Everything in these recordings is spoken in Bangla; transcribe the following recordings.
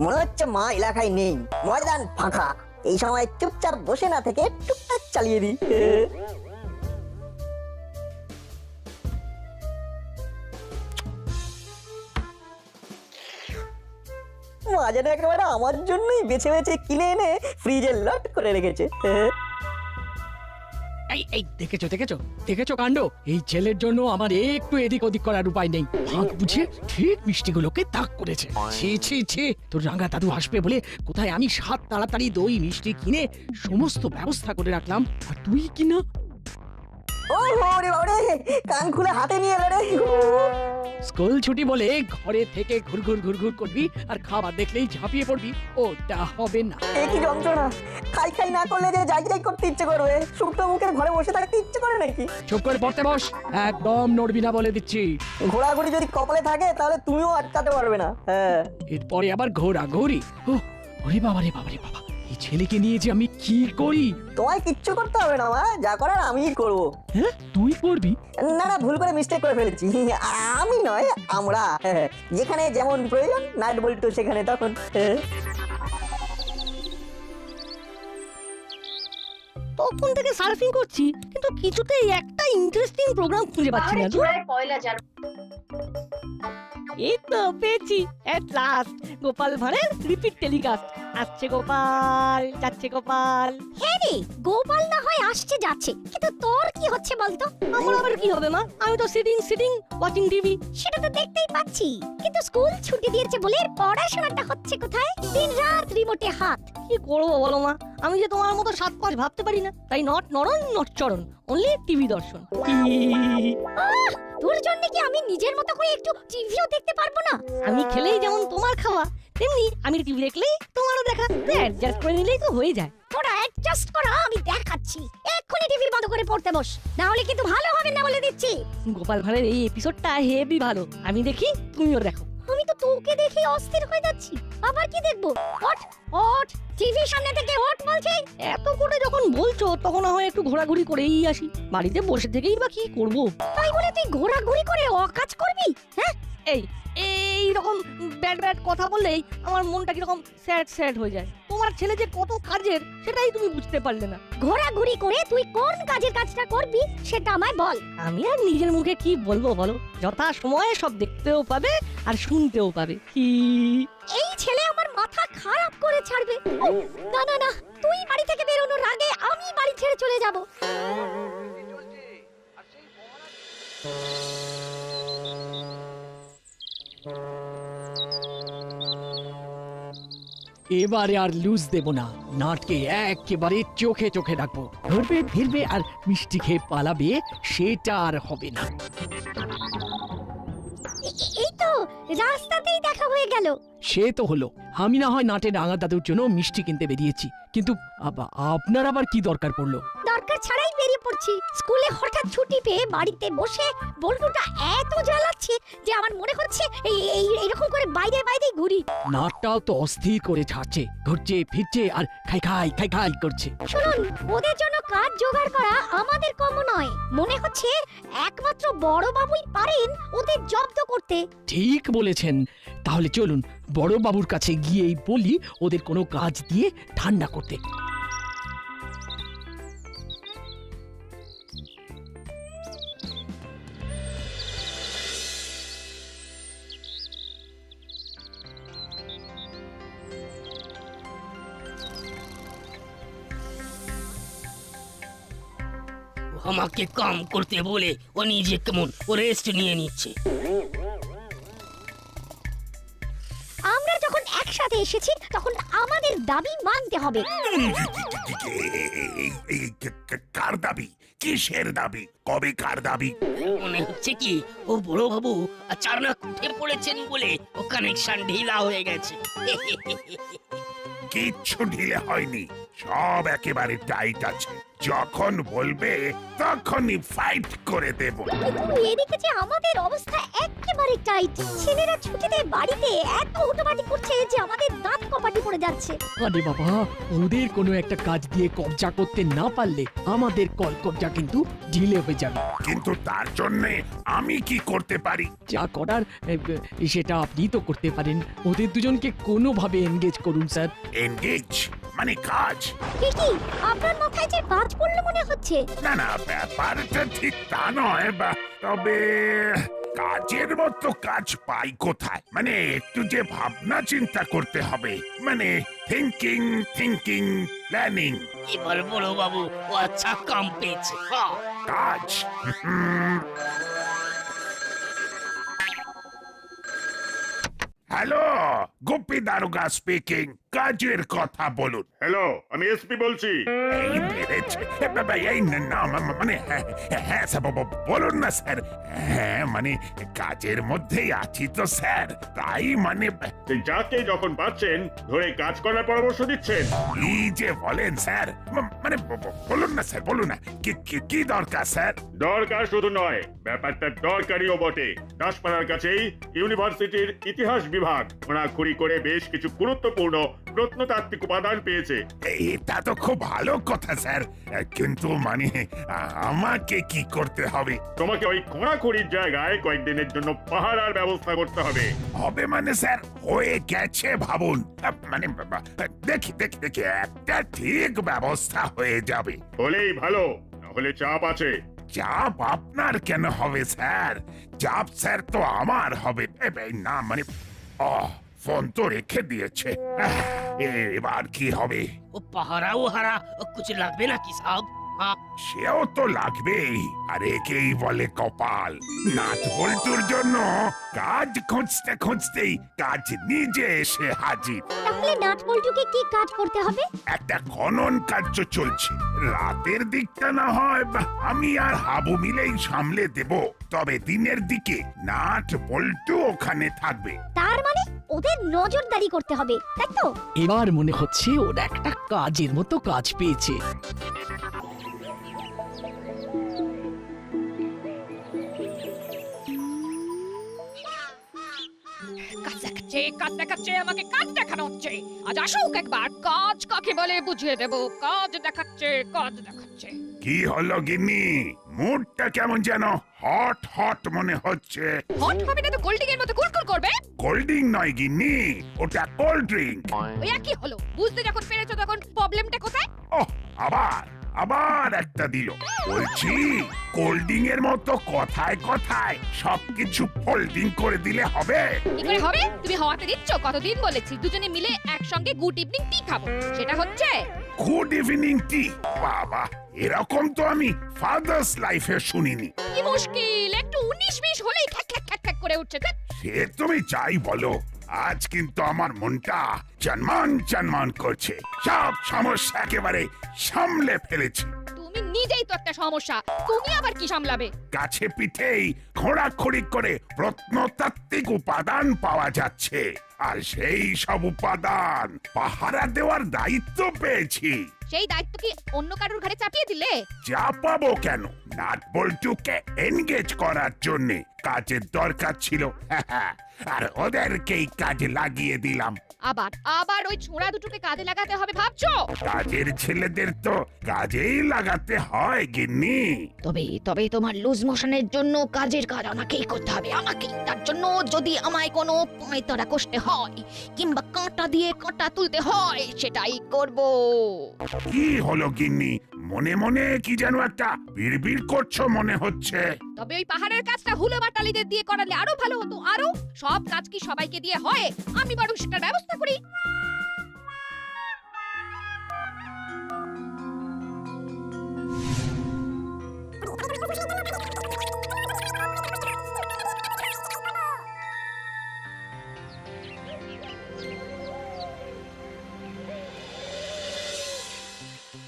মনে হচ্ছে মা এলাকায় নেই, ময়দান ফাঁকা। এই সময় চুপচাপ বসে না থেকে টুকটাক চালিয়ে দিই। মা যেন একেবারে আমার জন্যই বেছে বেছে কিনে এনে ফ্রিজে লট করে রেখেছে। এই এই দেখেছো দেখেছো দেখেছো কাণ্ড। এই ছেলের জন্য আমার একটু এদিক ওদিক করার উপায় নেই। ভাগ বুঝে ঠিক মিষ্টিগুলোকে তাক করেছে। ছি ছি ছি, তোর রাঙা দাদু আসবে বলে কোথায় আমি সাত তাড়াতাড়ি দই মিষ্টি কিনে সমস্ত ব্যবস্থা করে রাখলাম, আর তুই কিনা। ও রে বাবারে, কান খুলে হাতে নিয়ে এলো রে। স্কুল ছুটি বলে ঘরে থেকে ঘুরঘুর ঘুরঘুর করবি আর খাবার দেখলেই ঝাঁপিয়ে পড়বি, ওটা হবে না। এ কি যন্ত্রণা! খাই খাই না করলে যে যাই যাই করতে ইচ্ছে করবে, শুকনো মুখের ঘরে বসে থাকতে ইচ্ছে করে নাকি? চুপ করে পড়তে বস, একদম নড়বি না বলে দিচ্ছি। ঘোরাঘুরি যদি কপালে থাকে তাহলে তুমিও আটকাতে পারবে না। হ্যাঁ, এরপরে আবার ঘোরাঘুরি। ওরে বাবা রে বাবা রে বাবা, এই ছেলেকে নিয়ে যে আমি কি করি। তোমায় কিচ্ছু করতে হবে না মা, যা করার আমিই করবো। হ্যাঁ, তুই করবি? না না, ভুল করে মিস্টেক করে ফেলেছি। আমি নয়, আমরা। হ্যাঁ, যেখানে যেমন প্রয়োজন নাট বল্টু সেখানে তখন। হ্যাঁ। তখন থেকে সার্ফিং করছি, কিন্তু কিছুতেই একটা ইন্টারেস্টিং প্রোগ্রাম খুঁজে পাচ্ছি না। এই তো পেয়েছি, এট লাস্ট গোপাল ভাঁড়ের রিপিট টেলিকাস্ট। আসছে গোপাল, যাচ্ছে গোপাল। হ্যাঁ রে, গোপাল না হয় আসছে যাচ্ছে, কিন্তু তোর কি হচ্ছে বলতো? আমার আবার কি হবে মা, আমি তো সিটিং ওয়াচিং টিভি। সেটা তো দেখতেই পাচ্ছি, কিন্তু স্কুল ছুটি দিয়েছে বলে পড়াশোনাটা হচ্ছে কোথায়? দিন রাত রিমোটে হাত। কি করবো বলো মা, আমি যে তোমার মতো সাত পাঁচ ভাবতে পারি না, তাই নট নরন নট চরণ, অনলি টিভি দর্শন। আহ, তোর জন্য কি আমি নিজের মতো করে একটু টিভিও দেখতে পারবো না? আমি খেলেই যেমন তোমার খাওয়া, তেমনি আমি টিভি দেখলেই তোমারও দেখা, অ্যাডজাস্ট করে নিলেই তো হয়ে যায়। তোরা অ্যাডজাস্ট করা আমি দেখাচ্ছি। এক্ষুনি টিভি বন্ধ করে পড়তে বস, না হলে কিন্তু ভালো হবে না বলে দিচ্ছি। গোপাল ভাঁড়ের এই এপিসোডটা হেভি ভালো, আমি দেখি তুমিও দেখো। আমি তো তোকে দেখে অস্থির হয়ে যাচ্ছি। আবার কি দেখবো? ওঠ ওঠ, টিভির সামনে থেকে ওঠ বলছি। এত করে যখন বলছো, তখন না হয় একটু ঘোরাঘুরি করেই আসি। বাড়িতে বসে থেকেই বা কি করব? তাই বলে তুই ঘোরাঘুরি করে অকাজ করবি? হ্যাঁ, এই রকম ব্যাড কথা বললেই আমার মনটা কিরকম স্যাড হয়ে যায়। তোমার ছেলে যে কত কাজের, সেটাই তুমি বুঝতে পারলে না। ঘোরাঘুরি করে তুই কোন কাজের কাজটা করবি সেটা আমায় বল। আমি আর নিজের মুখে কি বলবো বলো, যথা সময়ে সব দেখতেও পাবে আর শুনতেও পাবে। কি এই ছেলে আমার মাথা খারাপ করে ছাড়বে। না না না, তুই বাড়ি থেকে বেরোনোর আগে আমি বাড়ি ছেড়ে চলে যাব। এবারে আর লুজ দেব না, নাটকে একেবারে চোখে চোখে রাখবো। ধরবে ফিরবে আর মিষ্টি খেয়ে পালাবে, সেটা আর হবে না। এই তো রাস্তাতেই দেখা হয়ে গেল। সে তো হলো, আমি না হয় নাটের রাঙা দাদুর জন্য মিষ্টি কিনতে বেরিয়েছি, কিন্তু আপনার আবার কি দরকার পড়লো? দরকার ছাড়াই বেরিয়ে পড়ছি। স্কুলে হঠাৎ ছুটি পেয়ে বাড়িতে বসে বল্টুটা এত জ্বালাচ্ছে যে আমার মনে হচ্ছে এইরকম করে বাইরে বাইরে ঘুরি। নাটটাও তো অস্থির করে ছাড়ছে, ঘুরছে ফিরছে আর খাই খাই করছে। শুনুন, ওদের জন্য কাজ জোগাড় করা আমাদের কম নয়। মনে হচ্ছে একমাত্র বড় বাবুই পারেন ওদের জব্দ করতে। ঠিক বলেছেন, তাহলে চলুন বড় বাবুর কাছে গিয়েই বলি ওদের কোনো কাজ দিয়ে ঠান্ডা করতে। আমাকে কাম করতে বলে ও নিজে কেমন ও রেস্ট নিয়ে নিচ্ছে। আমরা যখন একসাথে এসেছি তখন আমাদের দাবি মানতে হবে। কার দাবি? কিসের দাবি? কবে কার দাবি? মনে হচ্ছে কি ও বড় বাবু আচানক উঠে পড়েছেন বলে ও কানেকশন ঢিলা হয়ে গেছে। কিচ্ছু ঢিলে হয়নি, সব একেবারে টাইট আছে। যখন বলবে তখনই ফাইট করে দেব। কিন্তু এদিকে যে আমাদের অবস্থা একেবারে টাইট। ছেলেরা ছুটিতে বাড়িতে এত হুটোপাটি করছে যে আমাদের দাঁত কপাটি পড়ে যাচ্ছে। আরে বাবা, ওদের কোনো একটা কাজ দিয়ে কবজা করতে না পারলে আমাদের কলকবজা কিন্তু ঢিলে হয়ে যাবে। কিন্তু তার জন্যে আমি কি করতে পারি? যা করার সেটা আপনি তো করতে পারেন। ওদের দুজনকে কোনোভাবে এনগেজ করুন স্যার। এনগেজ মানে কাজ? কি আপনার মাথায় যে বাজ পড়লো মনে হচ্ছে? না না, ব্যাপারটা ঠিক তা নয়, তবে কাজের মতো কাজ পাই কোথায়? মানে একটু যে ভাবনা চিন্তা করতে হবে, মানে থিঙ্কিং প্ল্যানিং। এবার বড় বাবু ও আচ্ছা কাম পেয়েছে। হ্যাঁ, কাজ হ্যালো, গোপী দারোগা স্পিকিং। কাজের কথা বলুন। হ্যালো, আমি এসপি বলছি। এই বেড়েছে বাবা, এই না মানে হ্যাঁ স্যার, বলুন না স্যার। হ্যাঁ মানে কাজের মধ্যেই আছি তো স্যার, তাই মানে সেই যাকে যখন পাচ্ছেন ধরে কাজ করার পরামর্শ দিচ্ছেন। কি যে বলেন স্যার, মানে বলুন না স্যার, বলুন না কি দরকার স্যার? দরকার শুধু নয়, ব্যাপারটা দরকারিও বটে। দাসপাড়ার কাছেই ইউনিভার্সিটির ইতিহাস বিভাগ খোঁড়াখুড়ি করে বেশ কিছু গুরুত্বপূর্ণ প্রত্নতাত্ত্বিক উপাদান পেয়েছে। এটা তো খুব ভালো কথা স্যার, কিন্তু মানে আমাকে কি করতে হবে? তোমাকে ওই খোঁড়াখুড়ির জায়গায় কয়েকদিনের জন্য পাহারার ব্যবস্থা করতে হবে। হবে মানে স্যার হয়ে গেছে ভাবুন। মানে দেখি একটা ঠিক ব্যবস্থা হয়ে যাবে। হলেই ভালো, নাহলে চাপ আছে। চাপ আপনার কেন হবে স্যার? চাপ স্যার তো আমার হবে। না মানে ফোন তো রেখে দিয়েছে। এবার কি হবে? ও পাহারা ও হারা কুছ লাগবে নাকি সাহেব? হ্যাঁ, সেও তো লাগবেই, আর একেই বলে কপাল। নাট বল্টুর জন্য কাজ খুঁজতেই কাজ নিজে এসে হাজির। তাহলে নাট বল্টুকে কি কাজ করতে হবে? একটা খনন কার্য চলছে। রাতের দিকটা না হয় আমি আর হাবু মিলেই সামলে দেব, তবে দিনের দিকে নাট বল্টু ওখানে থাকবে। তার মানে ওদের নজরদারি করতে হবে, তাই তো? এবার মনে হচ্ছে ওরা একটা কাজের মতো কাজ পেয়েছে। কাজ দেখাচ্ছে আমাকে কাজ দেখানো হচ্ছে। আজ আসুক একবার, কাজ কাকে বলে বুঝিয়ে দেব। কাজ দেখাচ্ছে। কি হলো গিন্নি, মুডটা কেমন যেন হট মনে হচ্ছে? হট হবে না তো কোল্ডিং এর মতো কুরকুর করবে? কোল্ড ড্রিঙ্ক নয় গিন্নি, ওটা কোল্ড ড্রিঙ্ক। ওই একই হলো, বুঝতে যখন পেরেছো তখন প্রবলেমটা কোথায়? ওহ, আবার একটা দিল। বলছি কোল্ড ড্রিঙ্ক এর মতো কথায় সবকিছু ফোল্ডিং করে দিলে হবে? কি করে হবে? তুমি হওয়াতে দিচ্ছ। কতদিন বলেছি দুজনে মিলে একসঙ্গে গুড ইভিনিং টি খাবো, সেটা হচ্ছে? Good evening tea? বাবা, এরকম তো আমি ফাদার্স লাইফে শুনিনি। কি মুশকিল, একটু 19-20 হলেই খ্যাক করে উঠছে। সে তুমি যাই বলো, আজ কিন্তু আমার মনটা চনমান করছে। সব সমস্যা একেবারে সামলে ফেলেছি। তুমি নিজেই তো একটা সমস্যা, তুমি আবার কি সামলাবে? কাছে পিঠেই খোঁড়াখড়ি করে প্রত্নতাত্ত্বিক উপাদান পাওয়া যাচ্ছে, আর সেই সব উপাদান পাহারা দেওয়ার দায়িত্ব পেয়েছি। সেই দায়িত্ব কি অন্য কারোর ঘাড়ে চাপিয়ে দিলে? যা পাবো কেন, নাট বল্টুকে এনগেজ করার জন্য কাজের দরকার ছিল, আর ওদেরকেই কাজে লাগিয়ে দিলাম। আবার ওই ছোঁড়া দুটোকে কাজে লাগাতে হবে ভাবছো? কাজের ছেলেদের তো কাজেই লাগাতে হয় গিন্নি। তবে তোমার লুজ মোশনের জন্য কাজের কাজ আমাকেই করতে হবে, আমাকেই। তার জন্য যদি আমায় কোনো পয়তরা কষতে হয় কিংবা কাঁটা দিয়ে কাঁটা তুলতে হয়, সেটাই করব। কি হলো গিন্নি, মনে কি যেন একটা বিড়বিড় করছো মনে হচ্ছে? তবে ওই পাহাড়ের কাজটা হুলো বাটালিদের দিয়ে করালে আরো ভালো হতো। আরো সব কাজ কি সবাইকে দিয়ে হয়? আমি বরং সেটার ব্যবস্থা করি।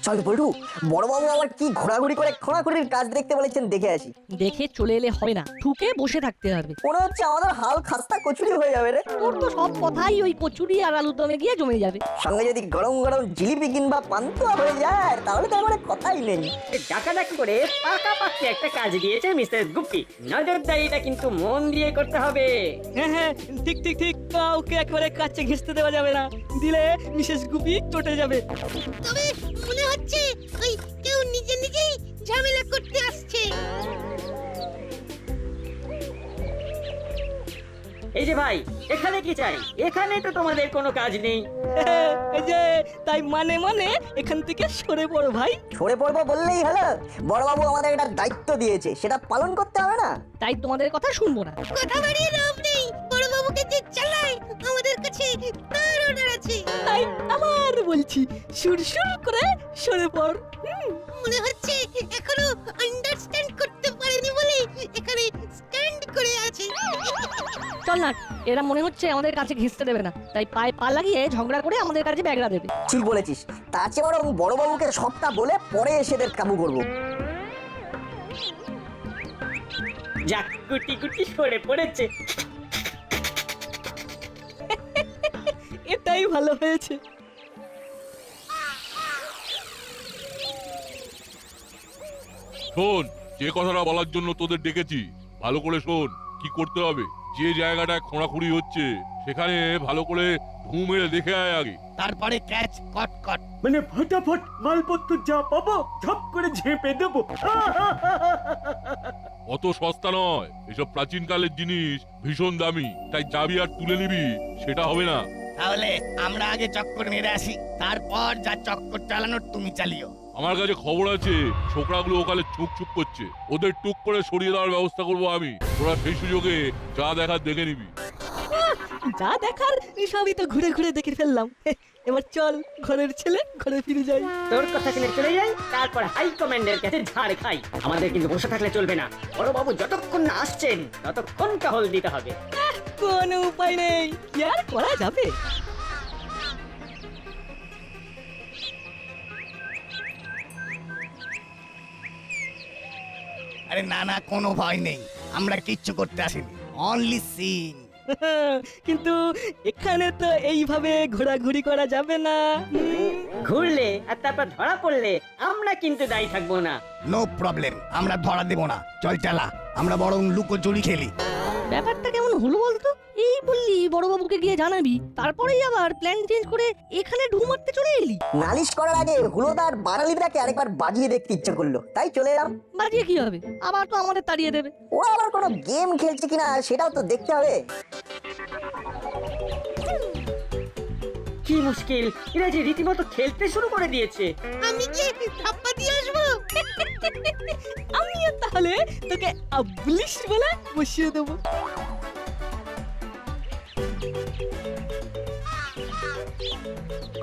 চল বলটু, বড়বাবু আবার কি ঘোরাঘুরি করে খোঁড়াখুড়ির কাজ দেখতে বলেছেন, দেখে আসি। দেখে চলে এলে হবে না, ঠুকে বসে থাকতে হবে। মনে হচ্ছে আমাদের হাল খাস্তা কচুরি হয়ে যাবে রে। তোর তো সব কথাই ওই কচুরি আর আলুর দমে গিয়ে জমে যাবে। সঙ্গে যদি গরম গরম জিলিপি কিংবা পান্তুয়া হয়ে যায় তাহলে তো আমার কথাই নেই। ডাকাডাকি করে পাকাপাকি একটা কাজ দিয়েছে মিস্টার গুপ্তি। নজরদারিটা কিন্তু মন দিয়ে করতে হবে। হ্যাঁ হ্যাঁ, ঠিক ঠিক ঠিক, কাউকে একেবারে কাছে ঘেঁষতে দেওয়া যাবে না, দিলে মিসেস গুপি চটে যাবে। তবে মনে হচ্ছে ওই কেউ নিজে নিজেই ঝামেলা করতে আসছে। এই যে ভাই, এখানে কি চাই? এখানে তো তোমাদের কোনো কাজ নেই। এই যে তাই মানে মানে এখান থেকে সরে পড়ো ভাই। সরে পড়বো বললেই হলো? বড়বাবু আমাদের একটা দায়িত্ব দিয়েছে, সেটা পালন করতে হবে না? তাই তোমাদের কথা শুনবো না। কথা বাড়িয়ে লাভ নেই, বড় বাবুকে যে চালায় আমাদের কাছে তার অর্ডার আছে। তাই আবার বলছি, সুরসুর করে সরে পড়। মনে হচ্ছে এখনো আন্ডারস্ট্যান্ড করতে পারেনি বলে এখানে স্ট্যান্ড করে আছে। চল না, এরা মনে হচ্ছে আমাদের কাছে ঘেঁষতে দেবে না, তাই পায়ে পা লাগিয়ে ঝগড়া করে আমাদের কাছে ব্যাগরা দেবে। ঠিক বলেছিস, তার চেয়ে বরং বড়বাবুকে সবটা বলে পরে এসে এদের কাবু করবো। যাক, গুটি গুটি সরে পড়েছে। এটাই ভালো হয়েছে। শোন, যে কথাটা বলার জন্য তোদের ডেকেছি ভালো করে শোন। কি করতে হবে, যে জায়গাটায় খোঁড়াখুড়ি হচ্ছে সেখানে ভালো করে ঢু মেরে দেখে আয় আগে। তারপরে ক্যাচ কট কট। মানে ফটাফট মালপত্র যা পাবো ঝপ করে ঝেপে দেবো। অত সস্তা নয়, এসব প্রাচীন কালের জিনিস ভীষণ দামি, তাই যাবি আর তুলে নিবি সেটা হবে না। তাহলে আমরা আগে চক্কর মেরে আসি, তারপর যা চক্কর চালানোর তুমি চালিও। আমার কাছে খবর আছে ছোকরাগুলো ওখানে চুপ চুপ করছে, ওদের টুক করে সরিয়ে দেওয়ার ব্যবস্থা করবো আমি। তোরা সেই সুযোগে যা দেখার দেখে নিবি। যা দেখার সবই তো ঘুরে ঘুরে দেখে ফেললাম। এবার চল, ঘরের ছেলে ঘরে ফিরে যাই। তোর কথা কিনে চলে যাই, তারপর হাই কমান্ডের কাছে ঝাড় খাই। আমাদের কিন্তু বসে থাকলে চলবে না। বড়বাবু যতক্ষণ না আসছেন ততক্ষণ টহল দিতে হবে। কোনো উপায় নেই, কি আর করা যাবে। আরে না না, কোনো ভয় নেই, আমরা কিচ্ছু করতে আসিনি, অনলি সিন। কিন্তু এখানে তো এইভাবে ঘোরাঘুরি করা যাবে না। ঘুরলে আর তারপর ধরা পড়লে আমরা কিন্তু দায়ী থাকবো না। নো প্রবলেম, আমরা ধরা দেব না। চল চালা, আমরা বরং লুকোচুরি খেলি। ব্যাপারটা কেমন হলো বলতো? এই বললি বড়বাবুকে গিয়ে জানাবি, তারপরেই আবার প্ল্যান চেঞ্জ করে এখানে ঢু মারতে চলে এলি। নালিশ করার আগে হুলোদার বাঙালিটাকে আরেকবার বাজিয়ে দেখতে ইচ্ছে করলো, তাই চলে এলাম। বাজিয়ে কি হবে, আবার তো আমাদের তাড়িয়ে দেবে। ওরা আবার কোনো গেম খেলছে কিনা সেটাও তো দেখতে হবে। কি মুশকিল, এরা যে রীতিমতো খেলতে শুরু করে দিয়েছে। আমি গিয়ে ধাপ্পা দিয়ে আসবো। আমিও তাহলে তোকে আবলিশ বলে বসিয়ে দেবো।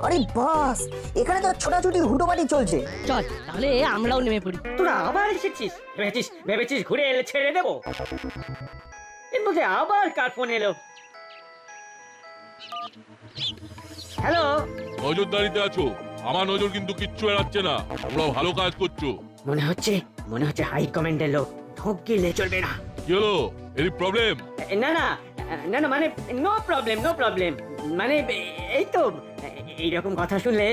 আরে বাস, এখানে তো ছোটাছুটি হুটোপাটি চলছে। চল তাহলে আমরাও নেমে পড়ি। তোরা আবার এসেছিস? ভেবেছিস ঘুরে এলে ছেড়ে দেবো? এর মধ্যে আবার কার ফোন এলো? হ্যালো, নজরদারিতে আছো, আমার নজর কিন্তু কিচ্ছু এড়াচ্ছে না, তোমরা ভালো কাজ করছো। মনে হচ্ছে হাই কমান্ডের লোক। ঢোক গিলে চলবে না। কি হলো, এর প্রবলেম? না না না না, মানে নো প্রবলেম, মানে এই তো এইরকম কথা শুনলে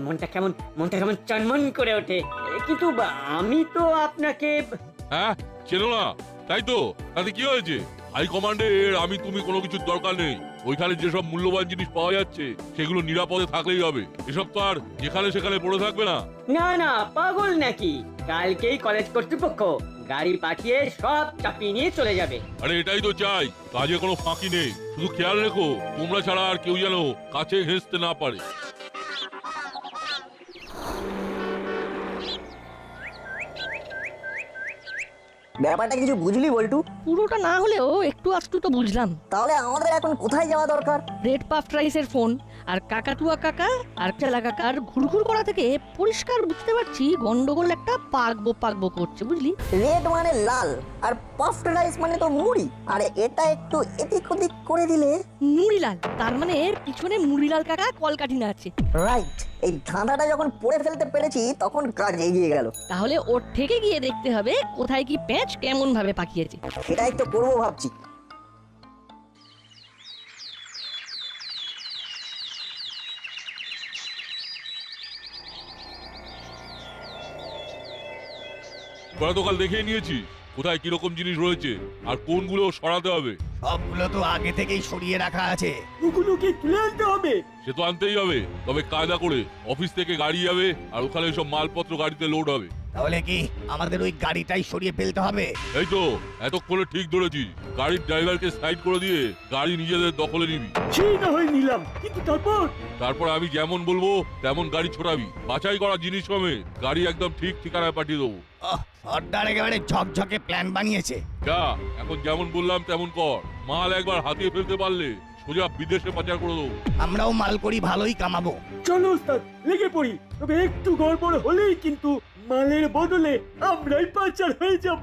মনটা কেমন চনমন করে ওঠে। কিন্তু আমি তো আপনাকে হ্যাঁ, চেনো না তাই তো? তাতে কি হয়েছে? হাই কমান্ডের আমি তুমি কোনো কিছুর দরকার নেই। ওইখানে যেসব মূল্যবান জিনিস পাওয়া যাচ্ছে সেগুলো নিরাপদে থাকলেই হবে। এসব তো আর যেখানে সেখানে পড়ে থাকবে না। না না, পাগল নাকি? কালকেই কলেজ কর্তৃপক্ষ গাড়ি পাঠিয়ে সব চাপিয়ে নিয়ে চলে যাবে। আরে এটাই তো চাই, কাজে কোনো ফাঁকি নেই। শুধু খেয়াল রেখো তোমরা ছাড়া আর কেউ যেন কাছে ঘেঁষতে না পারে। ব্যাপারটা কিছু বুঝলি বল্টু? পুরোটা না হলেও একটু আধটু তো বুঝলাম। তাহলে আমাদের এখন কোথায় যাওয়া দরকার? রেড পাফ রাইসের ফোন আর কাকাতুয়া কাকা আর চেলা কাকার ঘুরঘুর করা থেকে পরিষ্কার বুঝতে পারছি গন্ডগোল একটা পাকবো করছে, বুঝলি? রেড মানে লাল, আর পাফড রাইস মানে তো মুড়ি, আর এটা একটু এদিক ওদিক করে দিলে। মুড়িলাল, তার মানে এর পিছনে মুড়িলাল কাকা কলকাঠিনা আছে। রাইট, এই ধাঁধাটা যখন পড়ে ফেলতে পেরেছি তখন কাজ এগিয়ে গেল। তাহলে ওর থেকে গিয়ে দেখতে হবে কোথায় কি প্যাঁচ কেমন ভাবে পাকিয়েছে। সেটাই তো করবো ভাবছি। তোরা তো কাল দেখে নিয়েছি কোথায় কিরকম জিনিস রয়েছে আর কোনগুলো সরাতে হবে। সবগুলো তো আগে থেকেই সরিয়ে রাখা আছে। ওগুলোকে তুলে আনতে হবে। সে তো আনতেই হবে, তবে কায়দা করে অফিস থেকে গাড়ি যাবে আর ওখানে সব মালপত্র গাড়িতে লোড হবে। তাহলে কি আমাদের ওই গাড়িটাই সরিয়ে ফেলতে হবে? এই তো এতক্ষণে ঠিক ধরেছিস, গাড়ির ড্রাইভারকে সাইড করে দিয়ে গাড়ি নিজেদের দখলে নিবি। সেই না হয় নিলাম, কিন্তু তারপর আমি যেমন বলবো তেমন গাড়ি ছোড়াবি। বাছাই করা জিনিস সমেত গাড়ি একদম ঠিক ঠিকানায় পাঠিয়ে দেবো। সর্দার একেবারে ঝকঝকে প্ল্যান বানিয়েছে। যা, এখন যেমন বললাম তেমন কর। মাল একবার হাতিয়ে ফেলতে পারলে সোজা বিদেশে পাচার করে দেবো। আমরাও মাল করি, ভালোই কামাবো। চলো ওস্তাদ, লেগে পড়ি। তবে একটু গড়বড় হলেই কিন্তু মালের বদলে আমরাই পাচার হয়ে যাব।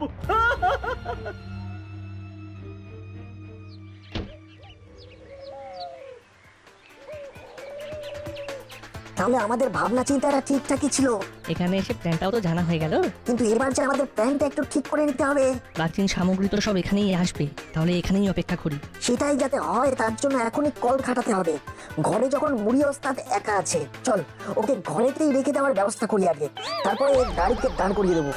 তাহলে আমাদের ভাবনা চিন্তাটা ঠিকঠাকই ছিল, এখানে এসে প্ল্যানটাও তো জানা হয়ে গেল। কিন্তু এবার যে আমাদের প্ল্যানটা একটু ঠিক করে নিতে হবে। প্রাচীন সামগ্রী তো সব এখানেই আসবে, তাহলে এখানেই অপেক্ষা করি। সেটাই যাতে হয় তার জন্য এখনই কল খাটাতে হবে। ঘরে যখন মুড়ি ওস্তাদ একা আছে, চল ওকে ঘরেতেই রেখে দেওয়ার ব্যবস্থা করি আগে, তারপরে গাড়িকে দাঁড় করিয়ে দেবো।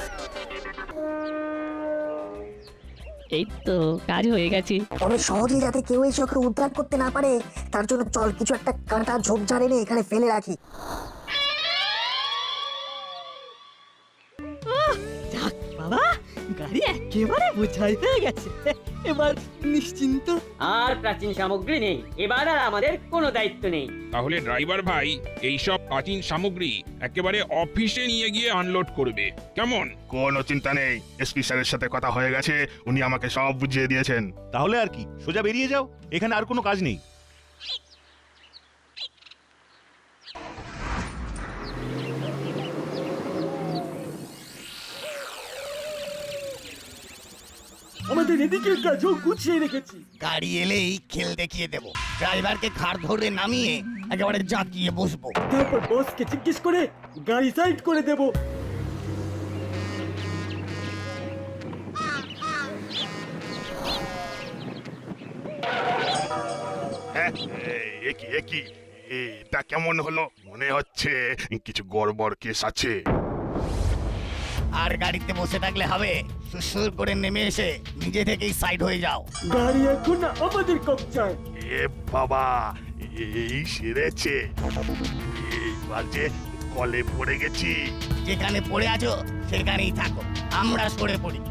এই তো কাজ হয়ে গেছে। তবে সহজে যাতে কেউ এসে ওকে উদ্ধার করতে না পারে তার জন্য চল কিছু একটা কাঁটা ঝোপঝাড় এনে এখানে ফেলে রাখি। যাক বাবা, গাড়ি একেবারে বোঝাই হয়ে গেছে, এবার নিশ্চিন্ত। আর প্রাচীন সামগ্রী নেই, এবার আর আমাদের কোনো দায়িত্ব নেই। তাহলে ড্রাইভার ভাই এই সব প্রাচীন সামগ্রী একেবারে অফিসে নিয়ে গিয়ে আনলোড করবে, কেমন? কোনো চিন্তা নেই, এসপি স্যারের সাথে কথা হয়ে গেছে, উনি আমাকে সব বুঝিয়ে দিয়েছেন। তাহলে আর কি, সোজা বেরিয়ে যাও, এখানে আর কোনো কাজ নেই। আমাদের এদিকের কাজও গুছিয়ে রেখেছি। গাড়ি এলেই খেল দেখিয়ে দেব। ড্রাইভারকে ঘাড় ধরে নামিয়ে একেবারে জাঁকিয়ে বসবো। তারপর বসকে জিজ্ঞেস করে গাড়ি সাইড করে দেব। একই এটা কেমন হলো? মনে হচ্ছে কিছু গড়বড় কেস আছে। আর গাড়িতে বসে থাকলে হবে, সুসুর করে নেমে এসে নিজে থেকেই সাইড হয়ে যাও। গাড়ি এখন আমাদের কবজায়। এ বাবা, এই সেরেছে, এইবার যে কলে পড়ে গেছি। যেখানে পড়ে আছো সেখানেই থাকো, আমরা সরে পড়ি।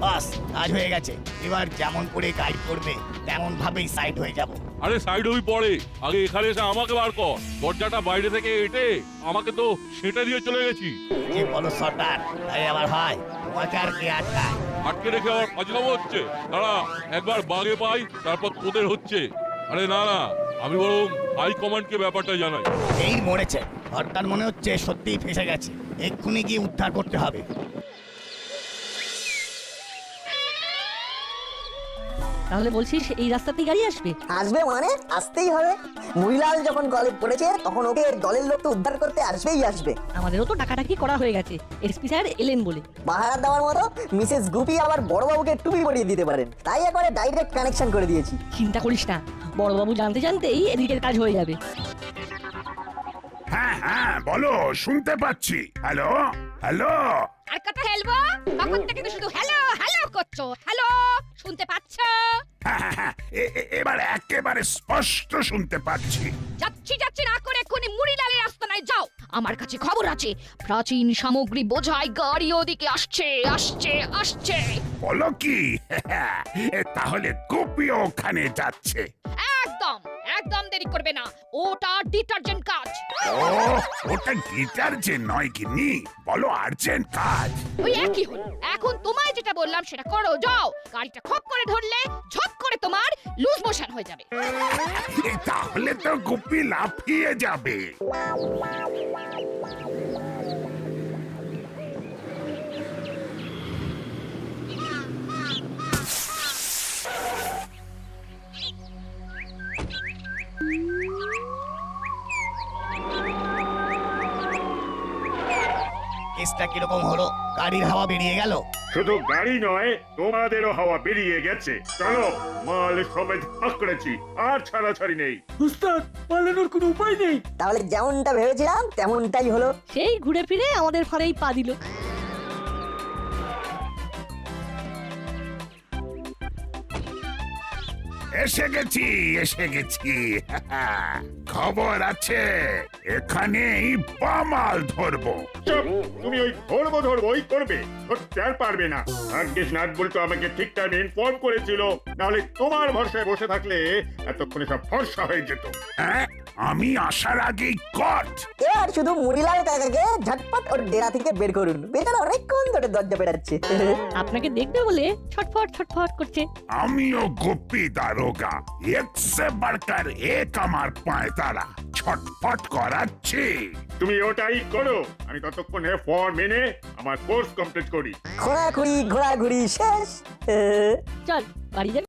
বাস, কাজ হয়ে গেছে। এবার যেমন করে গাইড করবে তেমন ভাবেই সাইড হয়ে যাব। আরে সাইড হই পরে, আগে এখানে এসে আমাকে বার কর। দরজাটা বাইরে থেকে এটে আমাকে তো সেটা দিয়ে চলে গেছি। যে বলো সর্দার, তাই আবার হয়, তোমাকে আর কে আটকায়? আটকে রেখে আবার ফাজলামো হচ্ছে। দাঁড়া, একবার বাগে পাই তারপর তোদের হচ্ছে। আরে না না, আমি বরং হাই কমান্ডকে ব্যাপারটা জানাই। এই মরেছে, সর্দার মনে হচ্ছে সত্যিই ফেসে গেছে, এক্ষুনি গিয়ে উদ্ধার করতে হবে। তাহলে বলছিস এই রাস্তাতেই গাড়ি আসবে? আসবে মানে আসতেই হবে। মুড়িলাল যখন গলে পড়েছে তখন ওকে দলের লোক তো উদ্ধার করতে আসবেই আসবে। আমাদেরও তো টাকাটাকি করা হয়ে গেছে, এসপি স্যার এলেন বলে। পাহারা দেওয়ার মতো মিসেস গুপি আবার বড়বাবুকে টুপি পরিয়ে দিতে পারেন, তাই একবারে ডাইরেক্ট কানেকশন করে দিয়েছি। চিন্তা করিস না, বড়বাবু জানতে জানতেই এদিকের কাজ হয়ে যাবে। হ্যাঁ হ্যাঁ, বলো, শুনতে পাচ্ছি। Hello hello. আর কথা হেলবো, তখন থেকে তো শুধু হ্যালো হ্যালো করছো। হ্যালো, শুনতে পাচ্ছো? হ্যাঁ, এবার একেবারে স্পষ্ট শুনতে পাচ্ছি। যাচ্ছি না করে এক্ষুনি মুড়িলালের আস্তানায় যাও। আমার কাছে খবর আছে, প্রাচীন সামগ্রী বোঝাই গাড়ি ওদিকে আসছে। বলো কি? তাহলে গুপি ওখানে যাচ্ছে? একদম। একদম দেরি করবে না, ওটা ডিটারজেন্ট কাজ। ও ওটা ডিটারজেন্ট নয় গিন্নি, বলো আর্জেন্ট কাজ। ওই একই হলো। এখন তোমায় যেটা বললাম সেটা করো, যাও। গাড়িটা খপ করে ধরলে ঝপ করে তোমার লুজ মোশন হয়ে যাবে। তাহলে তো গুপি লাফিয়ে যাবে। কেসটা কিরকম হলো? গাড়ির হাওয়া বেরিয়ে গেল? শুধু গাড়ি নয়, তোমাদেরও হাওয়া বেরিয়ে গেছে। চলো, মাল সমেত ভাগ করেছি, আর ছাড়াছাড়ি নেই। উস্তাদ, পালানোর কোনো উপায় নেই। তাহলে যেমনটা ভেবেছিলাম তেমনটাই হলো। সেই ঘুরে ফিরে আমাদের ফাঁড়েই পা দিল। এসে গেছি, এসে গেছি। খবর আছে, এখানেই বামাল ধরবো। চুপ! তুমি ওই ধরবই করবে, ধরতে আর পারবে না। ভাগ্যিস নাট বলতো আমাকে ঠিক টাইমে ইনফর্ম করেছিল, নাহলে তোমার ভরসায় বসে থাকলে এতক্ষণে সব ফর্সা হয়ে যেত। হ্যাঁ, আমি আসার আগেই কট। এবার শুধু মুড়িলাল কাকাকে ঝটপট ওর ডেরা থেকে বের করুন, বেচারা অনেকক্ষণ ধরে দরজা পেটাচ্ছে। আপনাকে দেখবে বলে ছটফট ছটফট করছে। আমিও গুপি দারোগা, একসে বাড়কার এক আমার পায় তারা ছটফট করাচ্ছি। তুমি ওটাই করো, আমি ততক্ষণে ফর্ম মেনে আমার কোর্স কমপ্লিট করি। ঘোরাঘুরি ঘোরাঘুরি শেষ। চল বাড়ি যাবি?